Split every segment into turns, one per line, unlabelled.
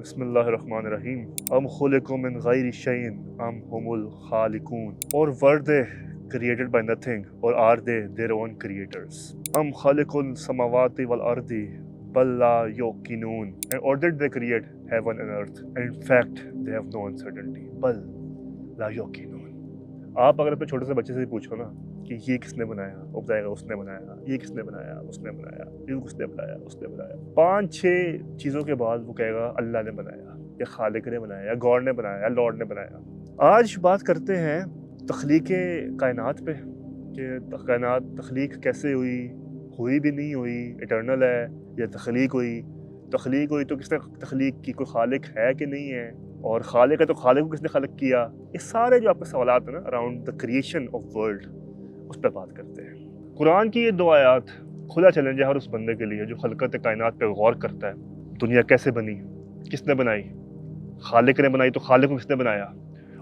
बिस्मिल्लाहिर्रहमानिर्रहीम अम खुलिकु मिन गैरि शैइन अम हुमुल खालिकून और वर दे created by nothing or are they their own creators am khaliqul samawati wal ardi bal la yuqinun or did they create heaven and earth and in fact they have no uncertainty bal la yuqinun। आप अगर अपने छोटे से बच्चे से पूछो ना कि ये किसने बनाया, वो बताएगा उसने बनाया, ये किसने बनाया, उसने बनाया, ये किसने बनाया, उसने बनाया। 5-6 चीज़ों के बाद वो कहेगा अल्लाह ने बनाया, या खालिक ने बनाया, या गॉड ने बनाया, या लॉर्ड ने बनाया। आज बात करते हैं तख्लीक कायनात पे कि कायनात तख्लीक कैसे हुई भी नहीं हुई, इटर्नल है या तख्लीक हुई तो किसने तख्लीक की, कोई खालिक है कि नहीं है, और खालिक है तो खालिक को किसने खलक किया। ये सारे जो आपके सवालात हैं ना around the creation of world, उस पर बात करते हैं। कुरान की ये 2 आयात खुला चैलेंज है हर उस बंदे के लिए जो खलकत कायनात पे गौर करता है। दुनिया कैसे बनी, किसने बनाई, खालिक ने बनाई तो खालिक को किसने बनाया,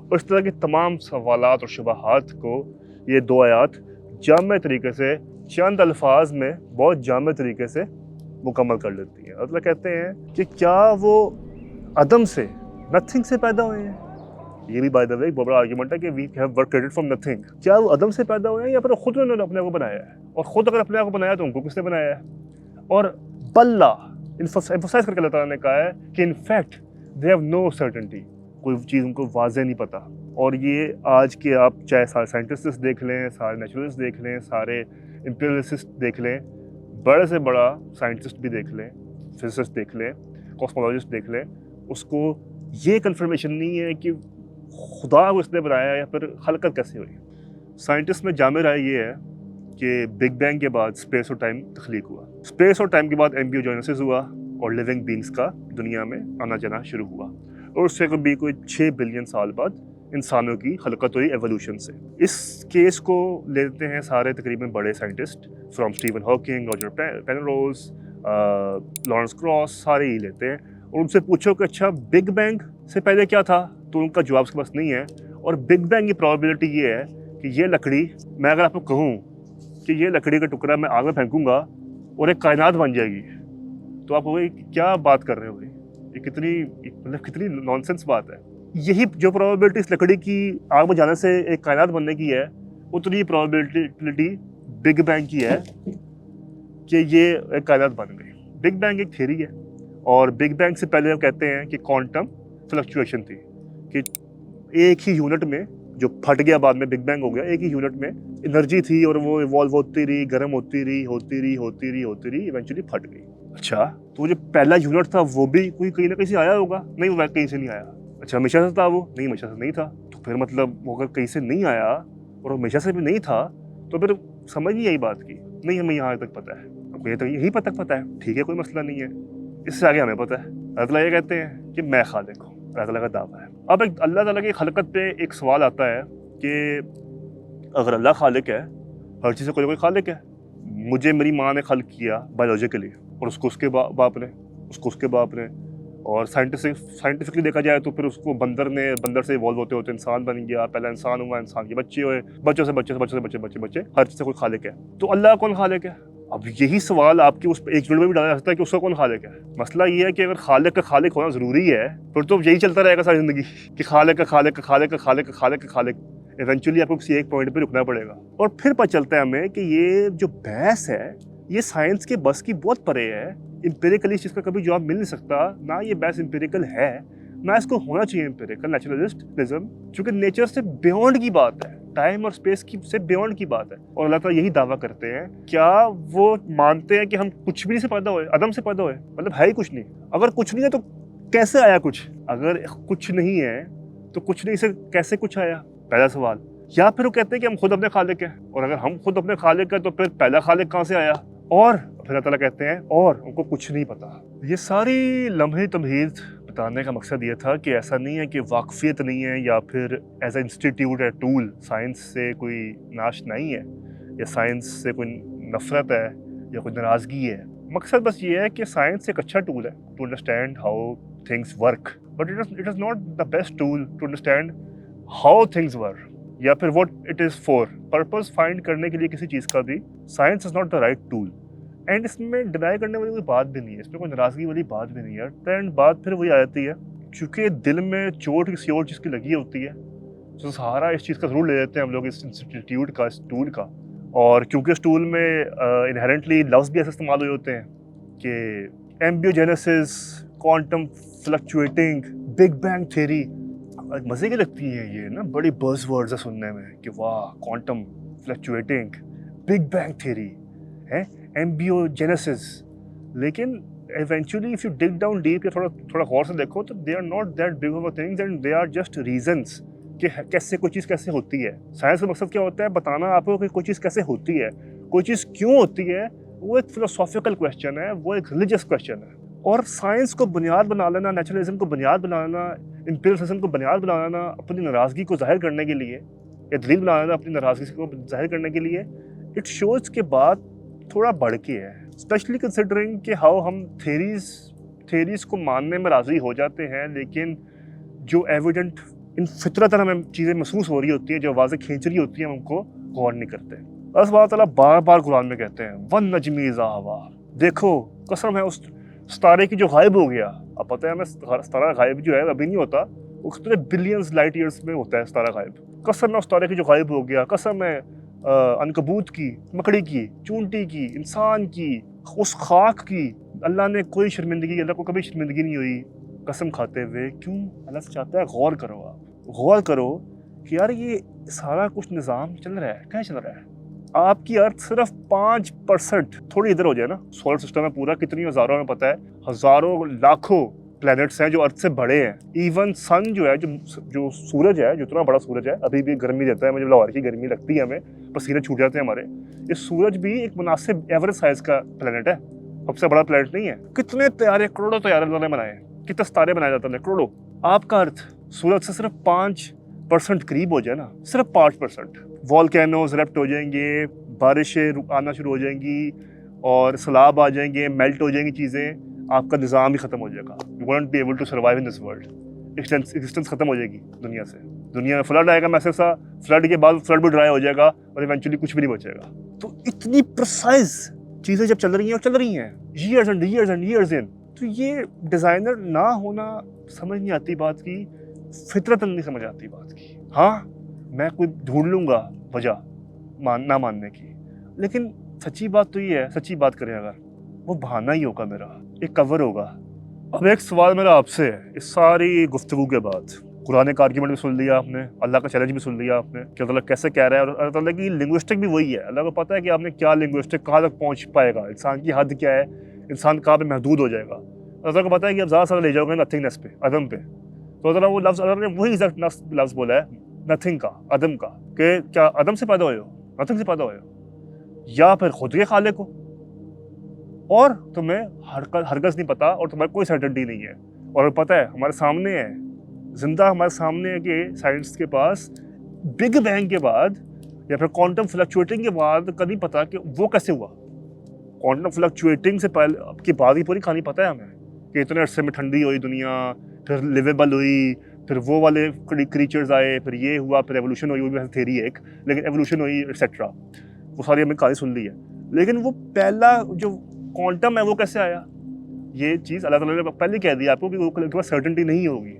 और इस तरह के तमाम सवालात और शुबहात को ये 2 आयात जामे तरीके से चंद अल्फाज में बहुत जामे तरीके से मुकम्मल कर लेती हैं। मतलब कहते हैं कि क्या वो अदम से, नथिंग से पैदा हुए हैं। ये भी बाय द वे बहुत बड़ा आर्गुमेंट है कि we have were created from nothing. क्या वो अदम से पैदा हुए हैं या फिर खुद उन्होंने अपने आप को बनाया है, और खुद अगर अपने आप को बनाया तो उनको किसने बनाया है। और बल्ला एम्फसाइज करके अल्लाह ताला ने कहा है कि in fact they have no certainty, कोई चीज़ उनको वाज़े नहीं पता। और ये आज के आप चाहे सारे साइंटिस्ट देख लें, सारे नेचुरलिस्ट देख लें, सारे इंपीरियलिस्ट देख लें, बड़े से बड़ा साइंटिस्ट भी देख लें, फिजिसिस्ट देख लें, कॉस्मोलॉजिस्ट देख लें, उसको ये कन्फर्मेशन नहीं है कि खुदा को इसने बनाया या फिर खलकत कैसे हुई। साइंटिस्ट में जामे राय ये है कि बिग बैंग के बाद स्पेस और टाइम तख्लीक हुआ, स्पेस और टाइम के बाद एम्ब्रियोजेनेसिस हुआ और लिविंग बींग्स का दुनिया में आना जाना शुरू हुआ, और उससे भी कोई 6 बिलियन साल बाद इंसानों की खलकत हुई एवोल्यूशन से। इस केस को लेते हैं सारे तकरीबन बड़े scientist, from Steven Hawking, Roger Penrose, Lawrence cross, सारे ही लेते हैं, और उनसे पूछो कि अच्छा बिग बैंग से पहले क्या था, तो उनका जवाब उसके पास नहीं है। और बिग बैंग की प्रोबेबिलिटी ये है कि ये लकड़ी, मैं अगर आपको कहूँ कि ये लकड़ी का टुकड़ा मैं आग में फेंकूंगा और एक कायनात बन जाएगी, तो आप कहोगे क्या बात कर रहे हो भाई, ये कितनी नॉनसेंस बात है। यही जो प्रोबेबिलिटी इस लकड़ी की आग में जाने से एक कायनात बनने की है, उतनी प्रोबेबिलिटी बिग बैंग की है कि ये एक कायनात बन गई। बिग बैंग एक थ्योरी है, और बिग बैंग से पहले हम कहते हैं कि क्वांटम फ्लक्चुएशन थी, कि एक ही यूनिट में जो फट गया बाद में बिग बैंग हो गया, एक ही यूनिट में एनर्जी थी और वो इवॉल्व होती रही, गर्म होती रही, इवेंचुअली फट गई। अच्छा, तो जो पहला यूनिट था वो भी कोई कहीं ना कहीं से आया होगा? नहीं, वो कहीं से नहीं आया। अच्छा, हमेशा से था वो? नहीं, हमेशा से नहीं था। तो फिर मतलब वो अगर कहीं से नहीं आया और हमेशा से भी नहीं था, तो फिर समझ नहीं आई बात की। नहीं, हमें यहाँ तक पता है, आपको यही तक पता है, ठीक है, कोई मसला नहीं है, इससे आगे हमें पता है। अल्लाह ये कहते हैं कि मैं खालिक हूँ, अल्लाह का दावा है। अब एक अल्लाह ताला की खलकत पे एक सवाल आता है कि अगर अल्लाह खालिक है, हर चीज़ से कोई खालिक है। मुझे मेरी माँ ने खल्क किया बायोलॉजिकली, और उसको उसके बाप ने, उसको उसके बाप ने, और साइंटिफिकली देखा जाए तो फिर उसको बंदर से इवॉल्व होते होते इंसान बन गया, पहला इंसान हुआ, इंसान के बच्चे हुए, बच्चों से बच्चे, हर चीज़ से कोई खालिक है। तो अल्लाह कौन खालिक है? अब यही सवाल आपकी उस एक यूनिट में भी डाला जा सकता है कि उसका कौन खालिक है। मसला ये है कि अगर खालिक का खालिक होना ज़रूरी है, फिर तो यही चलता रहेगा सारी ज़िंदगी कि खालिक। इवेंचुअली आपको किसी एक पॉइंट पे रुकना पड़ेगा। और फिर पता चलता है हमें कि ये जो बहस है ये साइंस के बस की बहुत परे है। एम्पिरिकली इस चीज़ का कभी जवाब मिल नहीं सकता, ना ये बहस एम्पिरिकल है, ना इसको होना चाहिए एम्पिरिकल नेचुरलिज्म, क्योंकि नेचर से बियॉन्ड की बात है, टाइम और स्पेस की से बियॉन्ड की बात है। और अल्लाह ताला यही दावा करते हैं। क्या वो मानते हैं कि हम कुछ भी नहीं से पैदा हुए, अदम से पैदा हुए, मतलब है ही कुछ नहीं? अगर कुछ नहीं है तो कैसे आया कुछ? अगर कुछ नहीं है तो कुछ नहीं से कैसे कुछ आया, पहला सवाल। या फिर वो कहते हैं कि हम खुद अपने खालिक हैं, और अगर हम खुद अपने खालिक हैं तो फिर पहला खालिक कहाँ से आया? और फिर अल्लाह ताला कहते हैं और उनको कुछ नहीं पता। ये सारी लम्हे तमहीद बताने का मकसद ये था कि ऐसा नहीं है कि वाकफियत नहीं है, या फिर एज ए इंस्टीट्यूट है, टूल, साइंस से कोई नाश नहीं है, या साइंस से कोई नफरत है या कोई नाराज़गी है। मकसद बस ये है कि साइंस एक अच्छा टूल है to understand how things work, but it is not the best tool to understand how things work, या फिर what it is for. Purpose find करने के लिए किसी चीज़ का भी science is not the right tool. And اس میں ڈینائی کرنے والی کوئی بات بھی نہیں ہے, اس میں کوئی ناراضگی والی بات بھی نہیں ہے. اینڈ بات پھر وہی آ جاتی ہے, کیونکہ دل میں چوٹ کسی اور چیز کی لگی ہوتی ہے تو سہارا اس چیز کا ضرور لے لیتے ہیں ہم لوگ, اس انسٹیٹیوٹ کا, اس ٹول کا. اور کیونکہ اس ٹول میں انہیرنٹلی لفظ بھی ایسے استعمال ہوئے ہوتے ہیں کہ abiogenesis, quantum fluctuating, big bang theory. مزے کی لگتی ہیں یہ نا, بڑی بز ورڈز ہیں سننے میں کہ واہ quantum fluctuating, big bang theory ہے, ایمبیوجینیسس. لیکن eventually if you dig down deep, یا تھوڑا غور سے دیکھو تو they are not that big of a things and they are just reasons کہ کیسے کوئی چیز کیسے ہوتی ہے. سائنس کا مقصد کیا ہوتا ہے؟ بتانا آپ کو کہ کوئی چیز کیسے ہوتی ہے, کوئی چیز کیوں ہوتی ہے. وہ ایک فلاسافیکل کویسچن ہے, وہ ایک ریلیجیس کویسچن ہے. اور سائنس کو بنیاد بنا لینا, نیچرلزم کو بنیاد بنا لینا, امپیریلزم کو بنیاد بنا لینا اپنی ناراضگی کو ظاہر کرنے کے لیے, یا دلیل بنا لینا اپنی ناراضگی کو ظاہر کرنے کے لیے, اٹ شوز کے بعد تھوڑا بڑھ کے ہے. اسپیشلی کنسیڈرنگ کہ ہاؤ ہم تھیریز کو ماننے میں راضی ہو جاتے ہیں, لیکن جو ایویڈنٹ ان فطرتاً ہمیں چیزیں محسوس ہو رہی ہوتی ہیں, جو آوازیں کھینچ رہی ہوتی ہیں, ہم ان کو غور نہیں کرتے. بس اللہ تعالیٰ بار بار قرآن میں کہتے ہیں ون نجمی اذا ہوا, دیکھو قسم ہے اس ستارے کی جو غائب ہو گیا. اب پتہ ہے ہمیں ستارہ غائب جو ہے ابھی نہیں ہوتا, وہ کتنے بلینز لائٹ ایئرس میں ہوتا ہے ستارہ غائب. قسم ہے اس ستارے کی جو غائب ہو گیا, قسم ہے عنکبوت کی, مکڑی کی, چونٹی کی, انسان کی, اس خاک کی. اللہ نے کوئی شرمندگی, اللہ کو کبھی شرمندگی نہیں ہوئی قسم کھاتے ہوئے. کیوں؟ اللہ سے چاہتا ہے غور کرو, آپ غور کرو کہ یار یہ سارا کچھ نظام چل رہا ہے, کیا چل رہا ہے. آپ کی ارتھ صرف 5% تھوڑی ادھر ہو جائے نا, سولر سسٹم ہے پورا, کتنی ہزاروں میں پتہ ہے, ہزاروں لاکھوں پلینٹس ہیں جو ارتھ سے بڑے ہیں. ایون سن جو ہے, جو سورج ہے, جو اتنا بڑا سورج ہے, ابھی بھی گرمی دیتا ہے, مجھے لاہور کی گرمی لگتی ہے, ہمیں پسینے چھوٹ جاتے ہیں ہمارے. یہ سورج بھی ایک مناسب ایوریج سائز کا پلینٹ ہے, سب سے بڑا پلینٹ نہیں ہے. کتنے طیارے, کروڑوں طیارے اللہ نے بنائے, کتنے ستارے بنائے جاتے ہیں, کروڑوں. آپ کا ارتھ سورج سے صرف 5% قریب ہو جائے نا, صرف 5%, والکینوز رپٹ ہو جائیں گے, بارشیں آنا شروع ہو جائیں گی, اور سیلاب آ جائیں گے, میلٹ ہو جائیں گی چیزیں, آپ کا نظام ہی ختم ہو جائے گا. You won't be able to survive in this world. Existence ختم ہو جائے گی دنیا سے. دنیا میں فلڈ آئے گا میسر سا, فلڈ کے بعد فلڈ بھی ڈرائی ہو جائے گا, اور ایونچولی کچھ بھی نہیں بچے گا. تو اتنی پرسائز چیزیں جب چل رہی ہیں ایئرز اینڈ ایئرز ان, تو یہ ڈیزائنر نہ ہونا سمجھ نہیں آتی بات کی, فطرتاً نہیں سمجھ آتی بات کی. ہاں میں کوئی ڈھونڈ لوں گا وجہ نہ ماننے کی, لیکن سچی بات تو یہ ہے, سچی بات کریں اگر, وہ بہانہ ہی ہوگا میرا, ایک کور ہوگا. اب ایک سوال میرا آپ سے ہے, اس ساری گفتگو کے بعد قرآن کا آرگیومنٹ بھی سن لیا آپ نے, اللہ کا چیلنج بھی سن لیا آپ نے کہ اللہ کیسے کہہ رہا ہے, اور اللہ تعالیٰ کی لنگوسٹک بھی وہی ہے. اللہ کو پتہ ہے کہ آپ نے کیا لنگوسٹک کہاں تک پہنچ پائے گا, انسان کی حد کیا ہے, انسان کہاں پہ محدود ہو جائے گا. اللہ کو پتہ ہے کہ آپ زیادہ سے زیادہ لے جاؤ گے نتھنگنیس پہ, عدم پہ. تو اللہ وہ لفظ, اللہ نے وہی لفظ بولا ہے نتھنگ کا, عدم کا, کہ کیا عدم سے پیدا ہوئے ہو, نتھنگ سے پیدا ہوئے ہو, یا پھر خود کے خالق ہو, اور تمہیں ہرگز نہیں پتا, اور تمہیں کوئی سرٹنٹی نہیں ہے. اور پتہ ہے ہمارے سامنے ہے, زندہ ہمارے سامنے ہے کہ سائنس کے پاس بگ بینگ کے بعد یا پھر کوانٹم فلکچویٹنگ کے بعد کبھی پتا کہ وہ کیسے ہوا. کوانٹم فلکچویٹنگ سے پہلے اب کی بعد ہی پوری کہانی پتہ ہے ہمیں کہ اتنے عرصے میں ٹھنڈی ہوئی دنیا, پھر لیویبل ہوئی, پھر وہ والے کریچرز آئے, پھر یہ ہوا, پھر ایوولوشن ہوئی. وہ بھی تھیری ہے ایک, لیکن ایوولوشن ہوئی ایٹسیٹرا, وہ ساری ہمیں کہانی سن لی ہے. لیکن وہ پہلا جو کوانٹم ہے وہ کیسے آیا, یہ چیز اللہ تعالیٰ نے پہلے کہہ دیا آپ کو کہ وہ کے پاس سرٹنٹی نہیں ہوگی,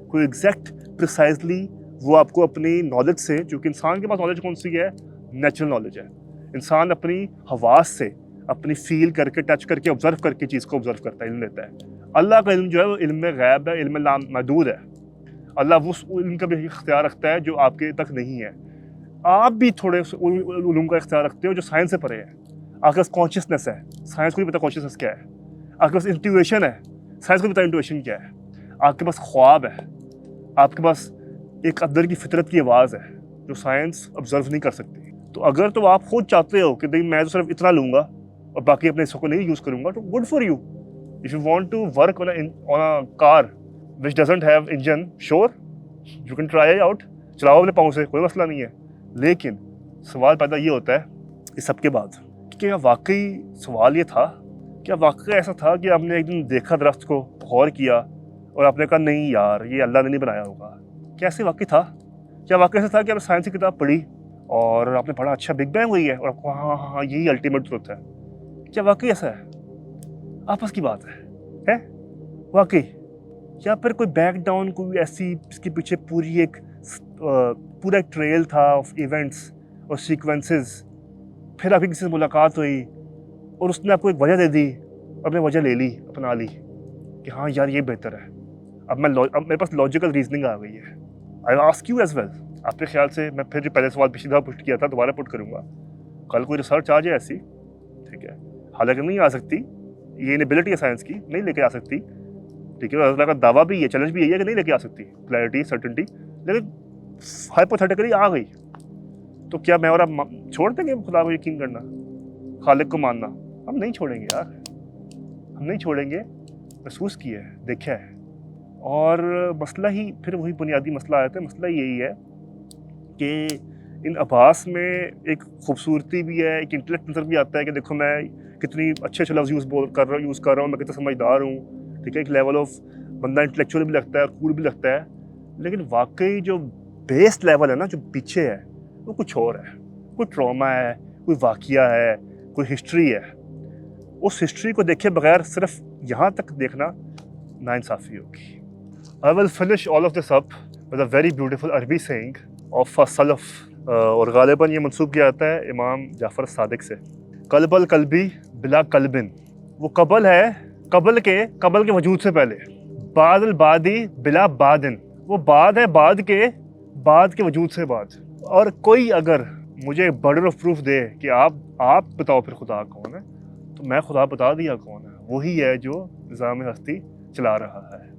کوئی ایگزیکٹ پریسائزلی وہ آپ کو اپنی نالج سے, چونکہ انسان کے پاس نالج کون سی ہے, نیچرل نالج ہے. انسان اپنی حواس سے, اپنی فیل کر کے, ٹچ کر کے, آبزرو کر کے چیز کو آبزرو کرتا ہے, علم لیتا ہے. اللہ کا علم جو ہے وہ علم غیب ہے, علم لامحدود ہے. اللہ اس علم کا بھی اختیار رکھتا ہے جو آپ کے تک نہیں ہے. آپ بھی تھوڑے علوم کا اختیار رکھتے ہو جو سائنس سے پرے ہے. آپ کے پاس کانشیسنیس ہے, سائنس کو بھی پتا کانشیسنیس کیا ہے. آپ کے پاس انٹیویشن ہے, سائنس کو بھی پتا انٹیویشن کیا ہے. آپ کے پاس خواب ہے, آپ کے پاس ایک اندر کی فطرت کی آواز ہے جو سائنس آبزرو نہیں کر سکتی. تو اگر تو آپ خود چاہتے ہو کہ میں تو صرف اتنا لوں گا اور باقی اپنے حصوں کو نہیں یوز کروں گا, تو good for you. If you want to work on a car which doesn't have engine, sure, you can try it out. چلاؤ اپنے پاؤں سے, کوئی مسئلہ نہیں ہے. لیکن سوال پیدا یہ ہوتا ہے اس سب کے بعد کہ کیا واقعی سوال یہ تھا, کیا واقعی ایسا تھا کہ آپ نے ایک دن دیکھا درخت کو, غور کیا, اور آپ نے کہا نہیں یار یہ اللہ نے نہیں بنایا ہوگا. کیا ایسے واقعی تھا؟ کیا واقعی ایسا تھا کہ آپ نے سائنس کی کتاب پڑھی اور آپ نے پڑھا اچھا بگ بینگ ہوئی ہے, اور آپ کو ہاں یہی الٹیمیٹ ٹروتھ ہے؟ क्या वाकई ऐसा है? आपस की बात है वाकई? या फिर कोई बैक डाउन, कोई ऐसी इसके पीछे पूरा एक ट्रेल था ऑफ इवेंट्स और सीक्वेंसेस, फिर आपकी किसी से मुलाकात हुई और उसने आपको एक वजह दे दी, आपने वजह ले ली, अपना ली कि हाँ यार ये बेहतर है। अब मेरे पास लॉजिकल रीजनिंग आ गई है। I ask you as well, आपके ख्याल से मैं फिर जो पहले सवाल पिछली दफ़ा पुट किया था दोबारा पुट करूँगा, कल कोई रिसर्च आ जाए ऐसी, ठीक है, हालांकि नहीं आ सकती, ये इनेबिलिटी है साइंस की, नहीं लेके आ सकती, ठीक है, अल्लाह का दावा भी है, चैलेंज भी यही है कि नहीं लेके आ सकती क्लैरिटी सर्टेनिटी, लेकिन हाइपोथेटिकली आ गई तो क्या मैं और आप छोड़ देंगे खुदा को यकीन करना, खालिक को मानना? हम नहीं छोड़ेंगे यार, हम नहीं छोड़ेंगे। महसूस किया है, देखा है। और मसला ही फिर वही बुनियादी मसला आया था, मसला यही है कि इन आभास में एक खूबसूरती भी है, एक इंटेलेक्ट नज़र भी आता है कि देखो मैं कितनी अच्छे लफ्ज़ यूज़ कर रहा हूँ, मैं कितना समझदार हूँ, ठीक है, एक लेवल ऑफ बंदा इंटेलेक्चुअल भी लगता है, कूल भी लगता है, लेकिन वाकई जो बेस लेवल है ना, जो पीछे है, वो कुछ और है। कोई ट्रॉमा है, कोई वाक़या है, कोई हिस्ट्री है। उस हिस्ट्री को देखे बगैर सिर्फ यहाँ तक देखना नाइंसाफ़ी होगी। I will finish all of this up with a very beautiful अरबी saying of a salaf, और गालिबन ये मंसूब किया जाता है इमाम जाफ़र सादिक से। कल्बल कल्बी बिला कल्बिन, वो कबल है कबल के वजूद से पहले। बादल बादी बिला बादिन, वो बाद है बाद के वजूद से बाद। और कोई अगर मुझे बर्डन ऑफ प्रूफ दे कि आप बताओ फिर खुदा कौन है, तो मैं खुदा बता दिया कौन है, वही है जो निज़ाम हस्ती चला रहा है।